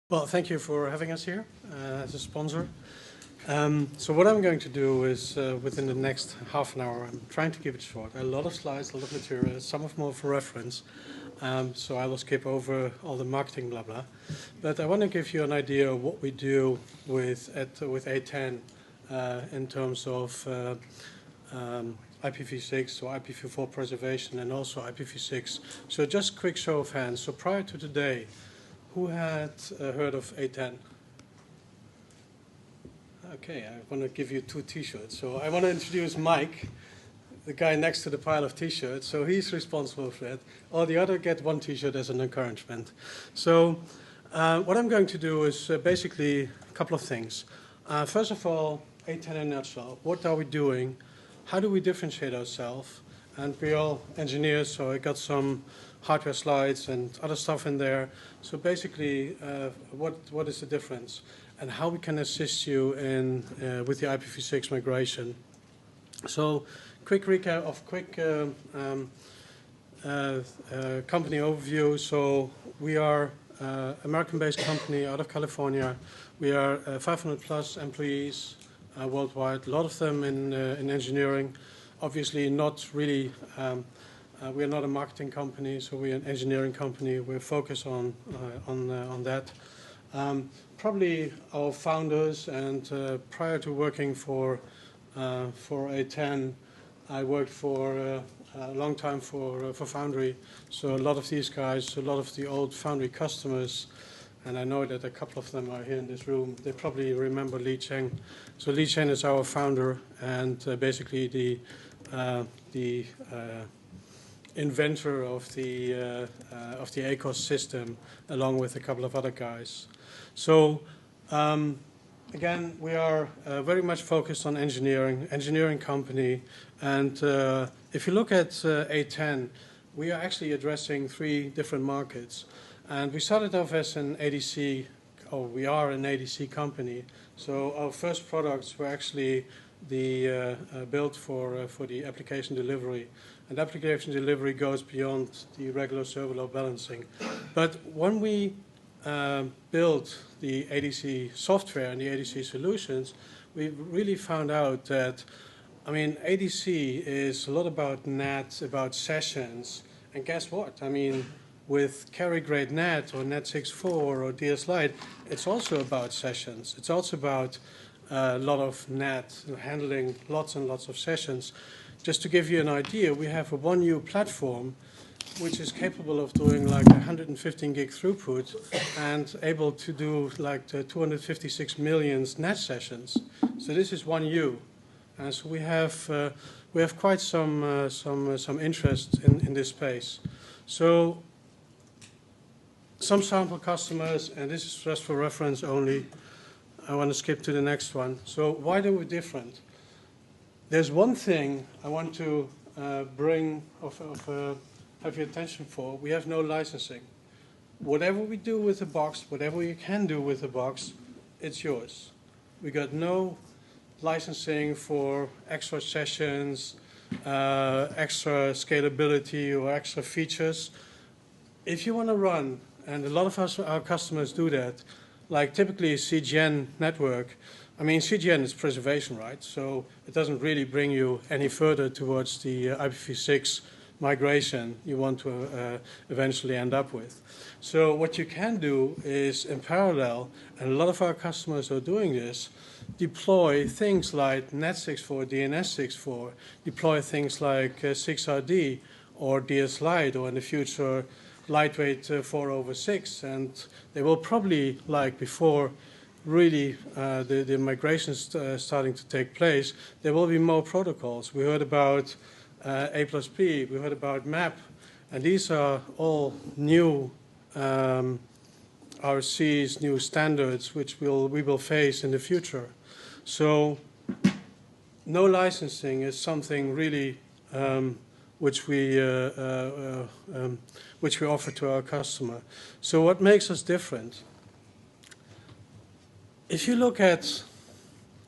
Well, thank you for having us here as a sponsor. So what I'm going to do is, within the next half an hour, I'm trying to keep it short. A lot of slides, a lot of material, some of more for reference. So I will skip over all the marketing blah blah. But I want to give you an idea of what we do with A10 in terms of IPv6 or IPv4 preservation and also IPv6. So just quick show of hands. So prior to today, who had heard of A10? Okay, I want to give you 2 T-shirts. So I want to introduce Mike, the guy next to the pile of T-shirts. So he's responsible for that. All the other get 1 T-shirt as an encouragement. So what I'm going to do is basically a couple of things. First of all, A10 in a nutshell. What are we doing? How do we differentiate ourselves? And we're all engineers, so I got some hardware slides and other stuff in there. So basically, what is the difference? And how we can assist you in with the IPv6 migration. So, quick recap of company overview. So we are American-based company out of California. We are 500 plus employees worldwide. A lot of them in engineering. Obviously, not really. We are not a marketing company, so we're an engineering company. We're focused on that. Probably our founders, and prior to working for A10, I worked for a long time for Foundry. So a lot of these guys, a lot of the old Foundry customers, and I know that a couple of them are here in this room, they probably remember Li Cheng. So Li Cheng is our founder and basically the inventor of the ACOS system, along with a couple of other guys. So again, we are very much focused on engineering company. And if you look at A10, we are actually addressing 3 different markets. And we started off as an ADC, or we are an ADC company. So our first products were actually built for the application delivery. And application delivery goes beyond the regular server load balancing. But when we built the ADC software and the ADC solutions, we really found out that, I mean, ADC is a lot about NAT, about sessions. And guess what? I mean, with carrier-grade NAT or NAT64 or DS Lite, it's also about sessions. It's also about a lot of NAT, handling lots and lots of sessions. Just to give you an idea, we have a 1U platform which is capable of doing like 115 gig throughput and able to do like 256 million NAT sessions. So this is 1U, and so we have quite some interest in this space. So some sample customers, and this is just for reference only. I want to skip to the next one. So why are we different? There's one thing I want to have your attention for. We have no licensing. Whatever we do with the box, whatever you can do with the box, it's yours. We got no licensing for extra sessions, extra scalability, or extra features. If you want to run, and a lot of our customers do that, like typically a CGN network. I mean, CGN is preservation, right? So it doesn't really bring you any further towards the IPv6 migration you want to eventually end up with. So what you can do is, in parallel, and a lot of our customers are doing this, deploy things like NAT64, DNS64, deploy things like 6RD or DS Lite, or in the future, lightweight 4/6, and they will probably, like before, really the migrations starting to take place, there will be more protocols. We heard about A+P, we heard about MAP, and these are all new RCs, new standards, which we will face in the future. So no licensing is something really which we offer to our customer. So what makes us different? If you look at,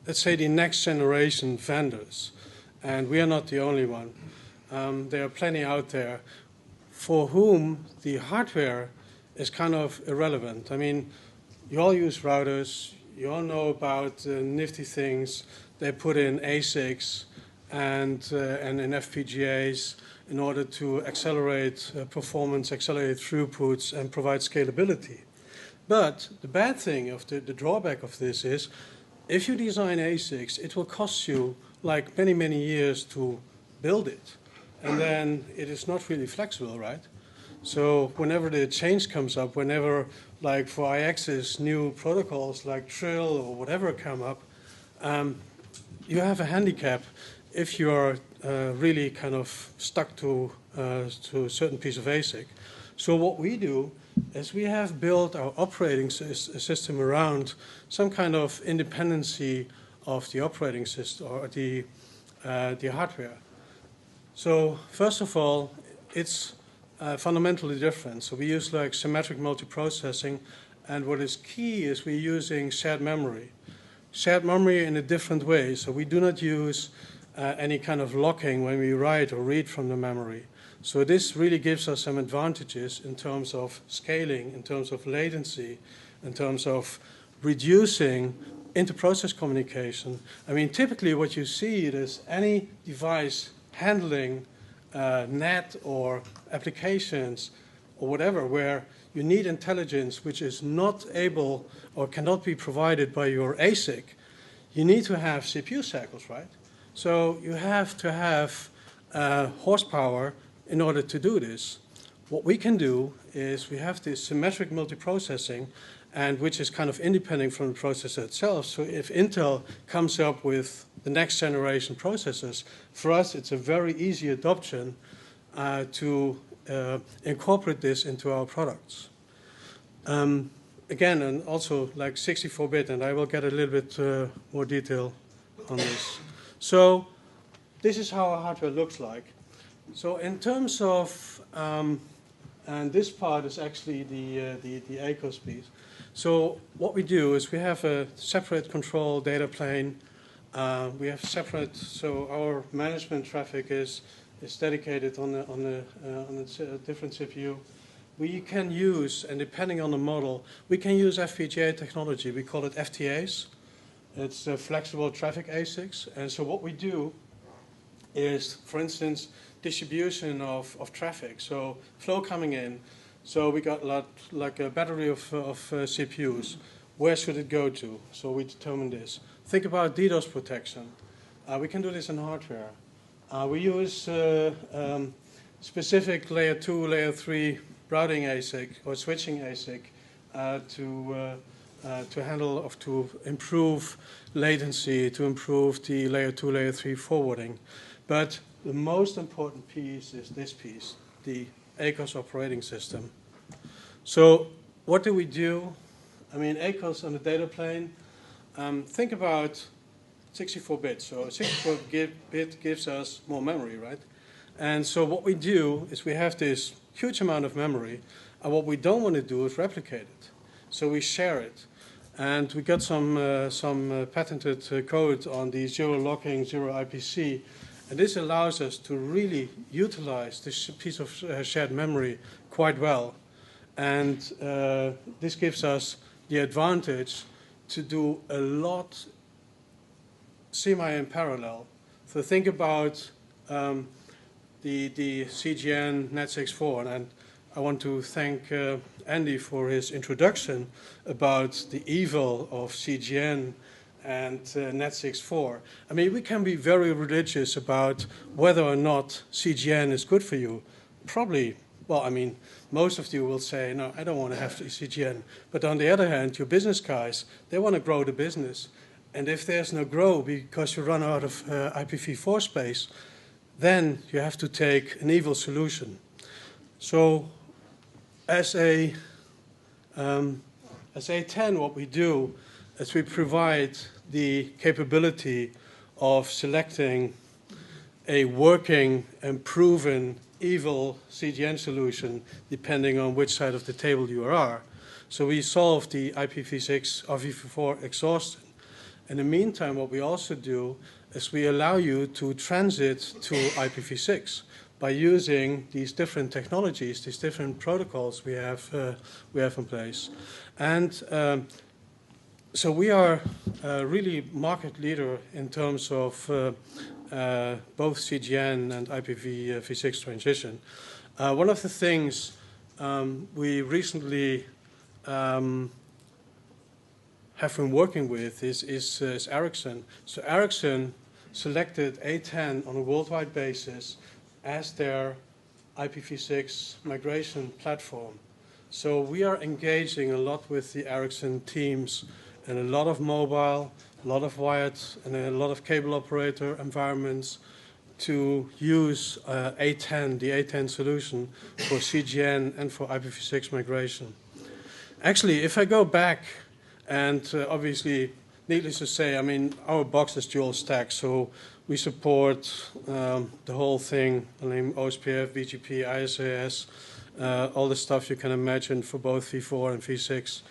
let's say, the next generation vendors, and we are not the only one, there are plenty out there for whom the hardware is kind of irrelevant. I mean, you all use routers, you all know about nifty things they put in ASICs and in FPGAs in order to accelerate performance, accelerate throughputs, and provide scalability. But the bad thing, the drawback of this is, if you design ASICs, it will cost you like many, many years to build it. And then it is not really flexible, right? So whenever the change comes up, whenever, like for IXs, new protocols like Trill or whatever come up, you have a handicap if you're really kind of stuck to a certain piece of ASIC. So what we do is we have built our operating system around some kind of independency of the operating system or the hardware. So first of all, it's fundamentally different. So we use like symmetric multiprocessing, and what is key is we're using shared memory. Shared memory in a different way. So we do not use any kind of locking when we write or read from the memory. So this really gives us some advantages in terms of scaling, in terms of latency, in terms of reducing inter-process communication. I mean, typically what you see is any device handling net or applications or whatever where you need intelligence which is not able or cannot be provided by your ASIC, you need to have CPU cycles, right? So you have to have horsepower in order to do this. What we can do is we have this symmetric multiprocessing, and which is kind of independent from the processor itself. So if Intel comes up with the next generation processors, for us it's a very easy adoption to incorporate this into our products. Again, and also like 64-bit, and I will get a little bit more detail on this. So this is how our hardware looks like. So in terms of, and this part is actually the ACOS piece. So what we do is we have a separate control data plane. We have separate, so our management traffic is dedicated on a different CPU. We can use, and depending on the model, we can use FPGA technology. We call it FTAs. It's flexible traffic ASICs. And so what we do is, for instance, distribution of traffic. So flow coming in. So we got like a battery of CPUs. Where should it go to? So we determine this. Think about DDoS protection. We can do this in hardware. We use specific layer 2, layer 3 routing ASIC or switching ASIC to handle or to improve latency, to improve the layer 2, layer 3 forwarding. But the most important piece is this piece, the ACOS operating system. So what do we do? I mean, ACOS on the data plane, think about 64-bit. So 64-bit gives us more memory, right? And so what we do is we have this huge amount of memory, and what we don't want to do is replicate it. So we share it. And we got some patented code on the zero locking, zero IPC. And this allows us to really utilize this piece of shared memory quite well. And this gives us the advantage to do a lot semi in parallel. So think about the CGN Net64, and I want to thank Andy for his introduction about the evil of CGN and Net64. I mean, we can be very religious about whether or not CGN is good for you. Probably, well, I mean, most of you will say, no, I don't want to have CGN. But on the other hand, your business guys, they want to grow the business. And if there's no grow because you run out of IPv4 space, then you have to take an evil solution. So as A10, what we do is we provide the capability of selecting a working and proven evil CGN solution depending on which side of the table you are. So we solve the IPv6 or IPv4 exhaustion. In the meantime, what we also do is we allow you to transit to IPv6 by using these different technologies, these different protocols we have in place. And So we are really market leader in terms of both CGN and IPv6 transition. One of the things we recently have been working with is Ericsson. So Ericsson selected A10 on a worldwide basis as their IPv6 migration platform. So we are engaging a lot with the Ericsson teams and a lot of mobile, a lot of wired, and a lot of cable operator environments to use A10, the A10 solution for CGN and for IPv6 migration. Actually, if I go back, and obviously, needless to say, I mean, our box is dual stack, so we support the whole thing, I mean, OSPF, BGP, ISAS, all the stuff you can imagine for both V4 and V6.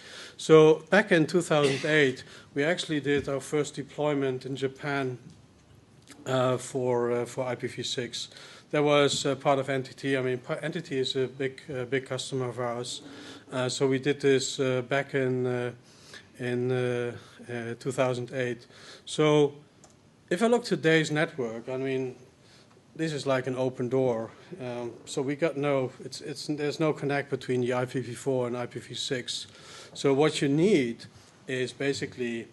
So back in 2008, we actually did our first deployment in Japan for IPv6. That was part of NTT. I mean, NTT is a big customer of ours. So we did this back in 2008. So if I look today's network, I mean, this is like an open door. So we got there's no connect between the IPv4 and IPv6. So what you need is basically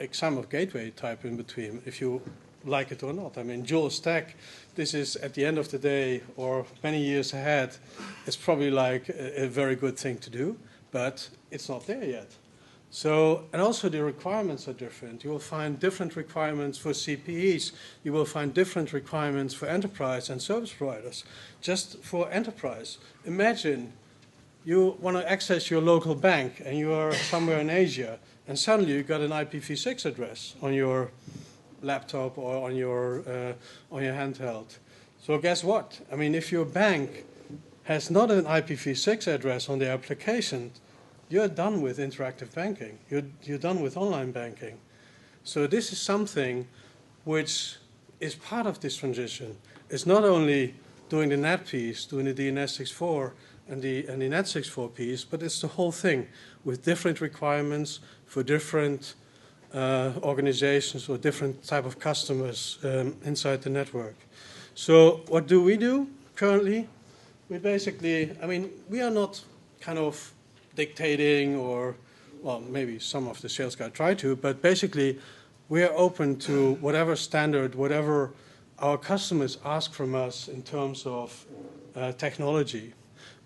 a sum of gateway type in between, if you like it or not. I mean, dual stack, this is at the end of the day, or many years ahead, it's probably like a very good thing to do, but it's not there yet. So, and also the requirements are different. You will find different requirements for CPEs. You will find different requirements for enterprise and service providers. Just for enterprise, imagine you want to access your local bank and you are somewhere in Asia, and suddenly you got an IPv6 address on your laptop or on your handheld. So guess what? I mean, if your bank has not an IPv6 address on the application, you're done with interactive banking. You're done with online banking. So this is something which is part of this transition. It's not only doing the NAT piece, doing the DNS64 and the NAT64 piece, but it's the whole thing with different requirements for different organizations or different type of customers inside the network. So what do we do currently? We basically, I mean, we are not kind of dictating or, well, maybe some of the sales guys try to, but basically we are open to whatever standard, whatever our customers ask from us in terms of technology.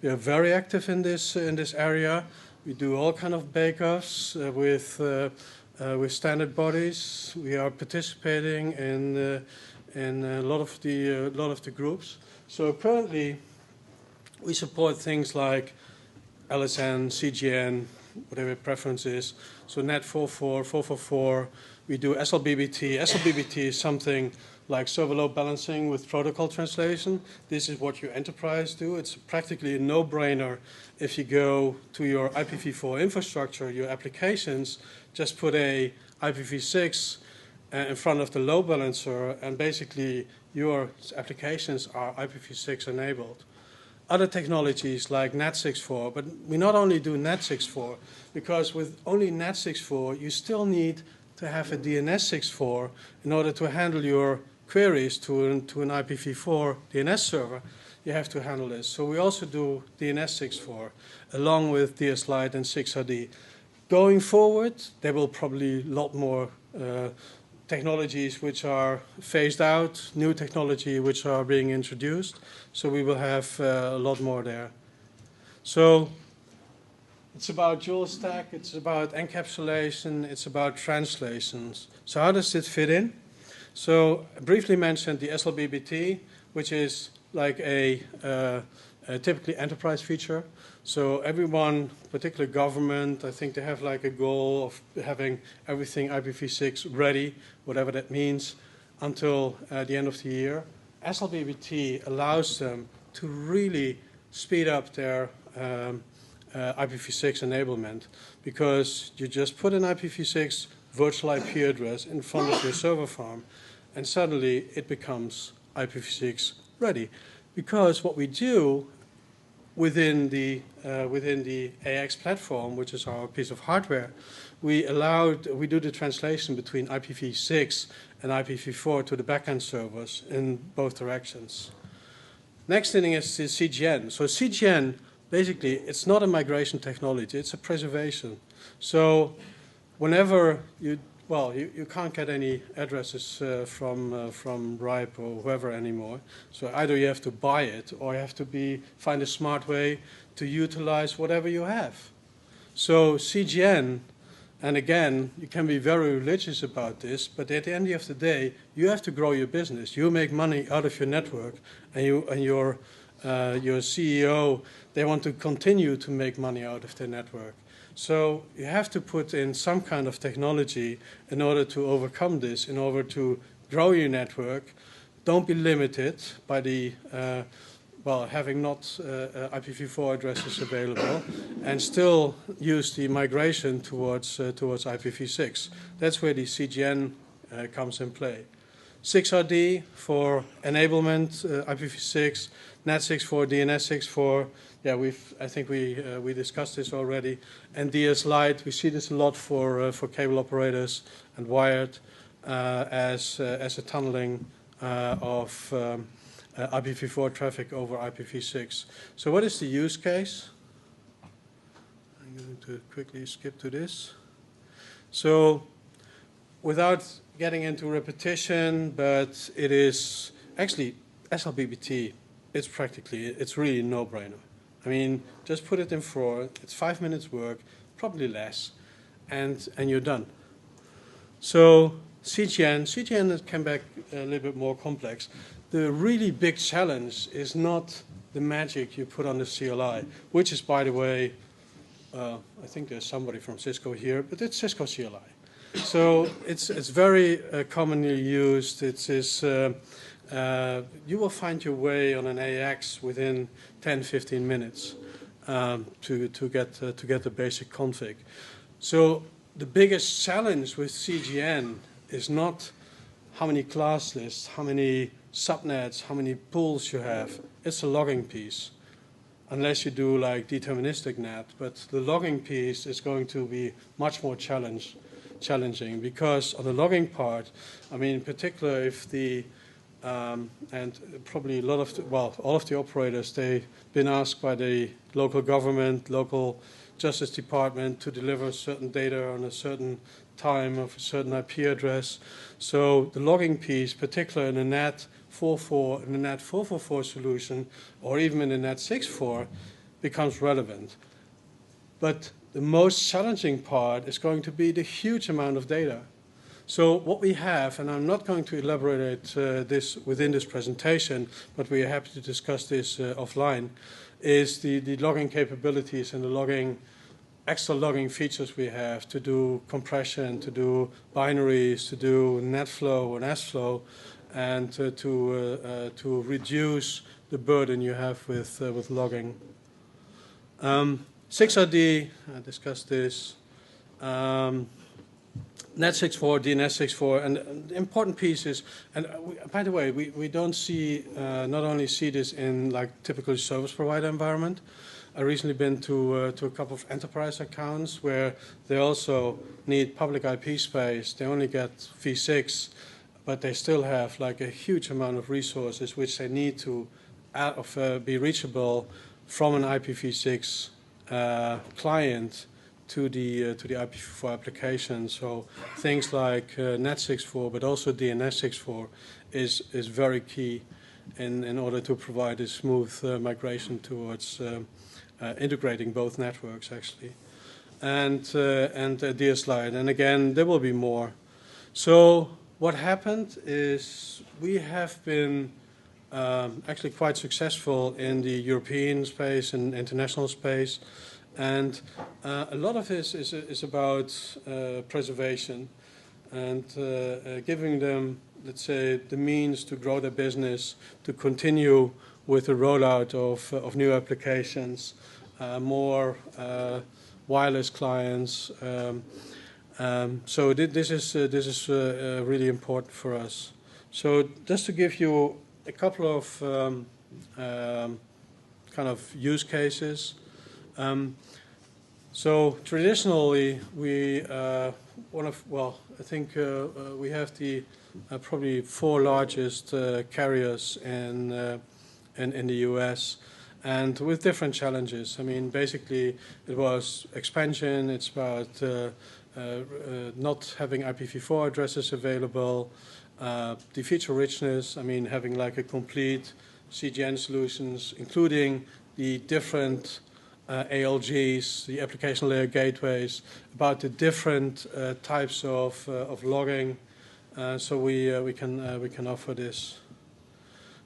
We are very active in this area. We do all kind of bake-offs with standard bodies. We are participating in a lot of the groups. So currently, we support things like LSN, CGN, whatever your preference is. So NAT44, 444. We do SLBBT. SLBBT is something like server load balancing with protocol translation. This is what your enterprise do. It's practically a no-brainer. If you go to your IPv4 infrastructure, your applications, just put a IPv6 in front of the load balancer, and basically your applications are IPv6 enabled. Other technologies like NAT64, but we not only do NAT64, because with only NAT64, you still need to have a DNS64 in order to handle your queries to an IPv4 DNS server. You have to handle this. So we also do DNS64 along with DSLite and 6RD. Going forward, there will probably a lot more technologies which are phased out, new technology which are being introduced. So we will have a lot more there. So it's about dual stack, it's about encapsulation, it's about translations. So how does it fit in? So I briefly mentioned the SLBBT, which is like a typically enterprise feature. So everyone, particularly government, I think they have like a goal of having everything IPv6 ready, whatever that means, until the end of the year. SLBBT allows them to really speed up their IPv6 enablement, because you just put an IPv6 virtual IP address in front of your server farm, and suddenly it becomes IPv6 ready. Because what we do within the AX platform, which is our piece of hardware, we do the translation between IPv6 and IPv4 to the backend servers in both directions. Next thing is the CGN. So CGN, basically, it's not a migration technology, it's a preservation. So whenever you can't get any addresses from RIPE or whoever anymore. So either you have to buy it or you have to find a smart way to utilize whatever you have. So CGN, and again, you can be very religious about this, but at the end of the day, you have to grow your business. You make money out of your network, and your CEO, they want to continue to make money out of their network. So you have to put in some kind of technology in order to overcome this, in order to grow your network. Don't be limited by the having not IPv4 addresses available, and still use the migration towards IPv6. That's where the CGN comes in play. 6RD for enablement, IPv6, NAT64, DNS64. Yeah, I think we discussed this already. And DS Lite, we see this a lot for cable operators and wired as a tunneling of IPv4 traffic over IPv6. So what is the use case? I'm going to quickly skip to this. So without getting into repetition, but it is actually SLBBT, it's really a no-brainer. I mean, just put it in floor, it's 5 minutes work, probably less, and you're done. So CGN came back a little bit more complex. The really big challenge is not the magic you put on the CLI, which is, by the way, I think there's somebody from Cisco here, but it's Cisco CLI. So it's very commonly used. You will find your way on an AX within 10-15 minutes to get the basic config. So the biggest challenge with CGN is not how many class lists, how many subnets, how many pools you have. It's a logging piece, unless you do like deterministic net. But the logging piece is going to be much more challenging, because on the logging part, I mean, in particular, if and probably all of the operators, they've been asked by the local government, local justice department to deliver certain data on a certain time of a certain IP address. So the logging piece, particularly in the NAT44 and the NAT444 solution, or even in the NAT64, becomes relevant. But the most challenging part is going to be the huge amount of data. So what we have, and I'm not going to elaborate this within this presentation, but we are happy to discuss this offline, is the logging capabilities and the extra logging features we have to do compression, to do binaries, to do NetFlow and SFlow, and to reduce the burden you have with logging. 6RD, I discussed this. NAT64, DNS64, and the important piece is, and by the way, we don't see, not only see this in like typical service provider environment. I recently been to a couple of enterprise accounts where they also need public IP space. They only get v6, but they still have like a huge amount of resources which they need to be reachable from an IPv6 client to the IPv4 application. So things like NAT64, but also DNS64 is very key in order to provide a smooth migration towards integrating both networks, actually, and DS Lite. And again, there will be more. So what happened is we have been actually quite successful in the European space and international space. And a lot of this is about preservation and giving them, let's say, the means to grow their business, to continue with the rollout of new applications, more wireless clients. So this is really important for us. So just to give you a couple kind of use cases. So traditionally, we I think we have the probably 4 largest carriers in the U.S. and with different challenges. I mean, basically, it was expansion. It's about not having IPv4 addresses available, the feature richness. I mean, having like a complete CGN solutions, including the different ALGs, the application layer gateways, about the different types of logging. So we can offer this.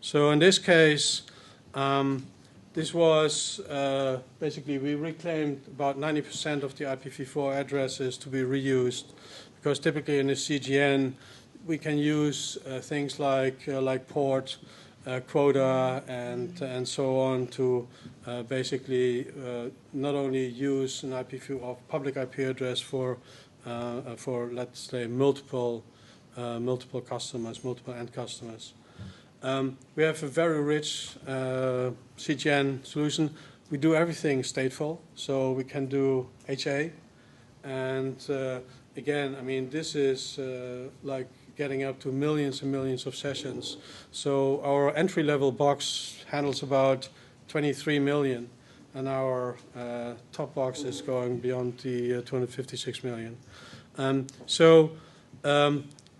So in this case, this was basically we reclaimed about 90% of the IPv4 addresses to be reused, because typically in the CGN we can use things like port, quota, and so on to basically not only use an IPv4 or public IP address for let's say multiple customers, multiple end customers. We have a very rich CGN solution. We do everything stateful, so we can do HA, and again, I mean, this is like getting up to millions and millions of sessions. So our entry-level box handles about 23 million, and our top box is going beyond the 256 million.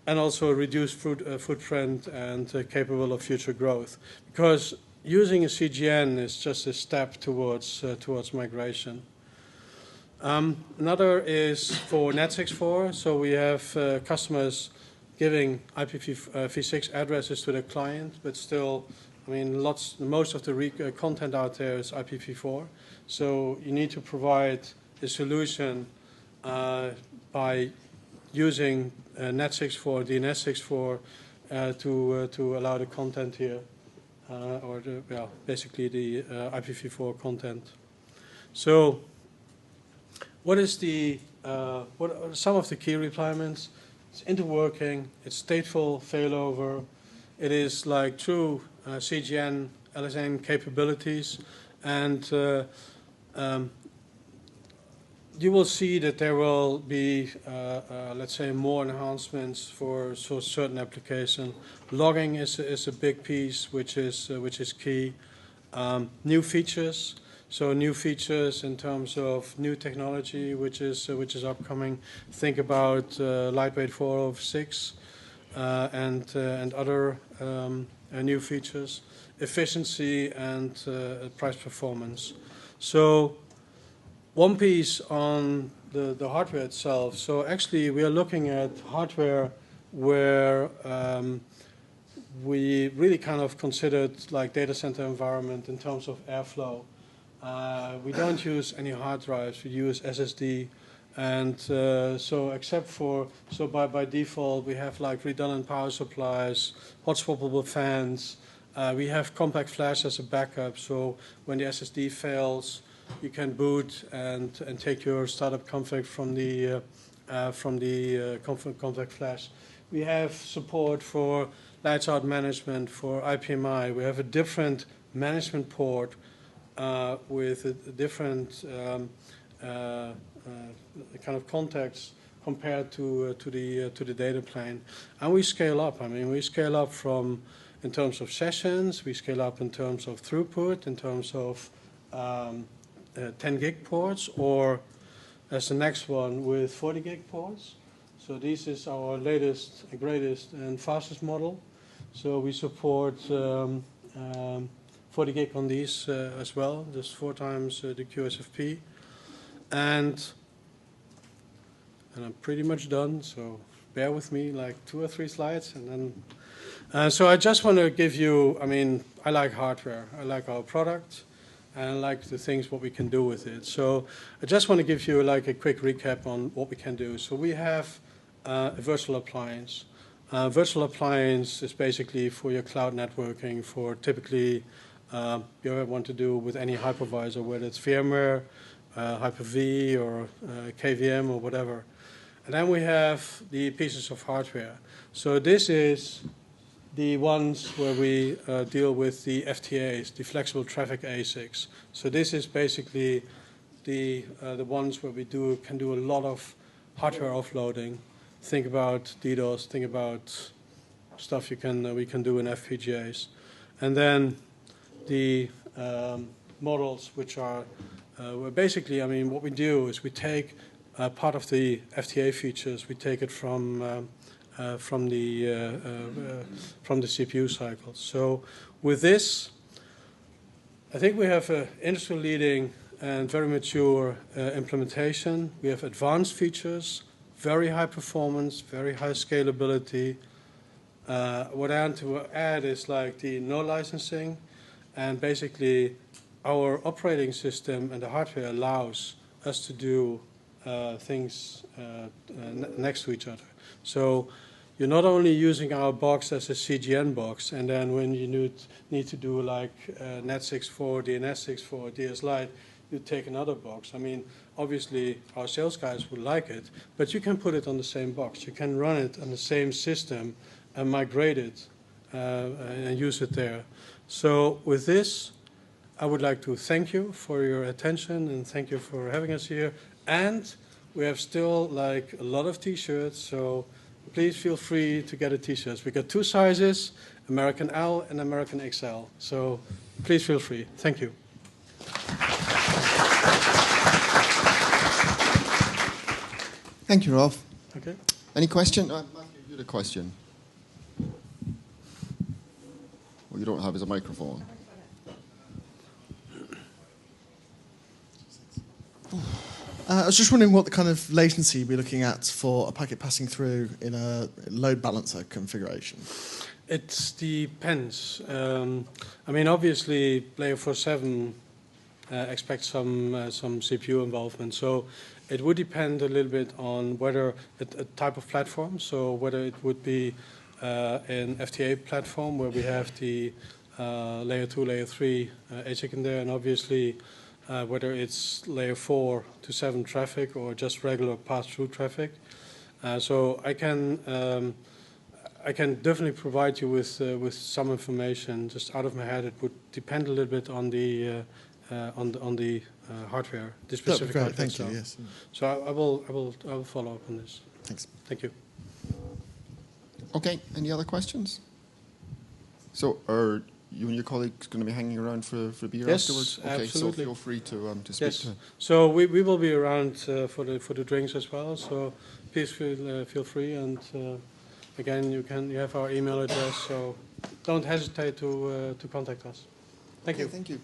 And also a reduced footprint and capable of future growth. Because using a CGN is just a step towards migration. Another is for Net64. So we have customers giving IPv6 addresses to the client, but still, I mean, most of the content out there is IPv4. So you need to provide a solution by using Net64, DNS64 to allow the content here, or basically the IPv4 content. So, what are some of the key requirements? It's interworking, it's stateful failover, it is like true CGN, LSN capabilities, and you will see that there will be, let's say, more enhancements for certain application. Logging is a big piece, which is key. New features, so new features in terms of new technology, which is upcoming. Think about lightweight 406 and other new features. Efficiency and price performance. So. One piece on the hardware itself. So actually we are looking at hardware where we really kind of considered like data center environment in terms of airflow. We don't use any hard drives, we use SSD. And so except for, so by default we have like redundant power supplies, hot swappable fans. We have compact flash as a backup, so when the SSD fails, you can boot and take your startup config from the compact flash. We have support for lights out management, for IPMI. We have a different management port with a different kind of context compared to the data plane. And we scale up. I mean, we scale up from in terms of sessions. We scale up in terms of throughput, in terms of 10 gig ports, or as the next one with 40 gig ports. So this is our latest, greatest, and fastest model. So we support 40 gig on these as well, just 4 times the QSFP. And I'm pretty much done, so bear with me, like 2 or 3 slides, and then. So I just want to give you, I mean, I like hardware. I like our product. And I like the things what we can do with it. So I just want to give you like a quick recap on what we can do. So we have a virtual appliance. Virtual appliance is basically for your cloud networking, for typically you ever want to do with any hypervisor, whether it's VMware, Hyper-V, or KVM, or whatever. And then we have the pieces of hardware. So this is the ones where we deal with the FTAs, the flexible traffic ASICs. So this is basically the ones where we can do a lot of hardware offloading. Think about DDoS, think about stuff we can do in FPGAs. And then the models which are where basically, I mean, what we do is we take part of the FTA features, we take it from the CPU cycles. So with this, I think we have an industry-leading and very mature implementation. We have advanced features, very high performance, very high scalability. What I want to add is like the no licensing, and basically our operating system and the hardware allows us to do things next to each other. So you're not only using our box as a CGN box, and then when you need to do like Net64, DNS64, DS Lite, you take another box. I mean, obviously our sales guys would like it, but you can put it on the same box. You can run it on the same system and migrate it and use it there. So with this, I would like to thank you for your attention and thank you for having us here. And we have still like a lot of T-shirts, so please feel free to get a T-shirt. We got 2 sizes, American L and American XL. So please feel free. Thank you. Thank you, Ralf. Okay. Any question? Matthew, you had a question. What you don't have is a microphone. I was just wondering what the kind of latency you'd be looking at for a packet passing through in a load balancer configuration. It depends. I mean, obviously, Layer 4.7 expects some CPU involvement. So it would depend a little bit on whether a type of platform. So whether it would be an FTA platform where we have the Layer 2, Layer 3 ASIC in there, and obviously whether it's Layer 4 to 7 traffic or just regular pass-through traffic. So I can definitely provide you with some information. Just out of my head, it would depend a little bit on the hardware, the specific hardware. Thank you. Yes. So I will follow up on this. Thanks. Thank you. Okay. Any other questions? So are you and your colleagues going to be hanging around for beer afterwards? Okay, absolutely. so feel free to speak to. So we will be around for the drinks as well. So please feel free, and again you have our email address. So don't hesitate to contact us. Thank you. Thank you.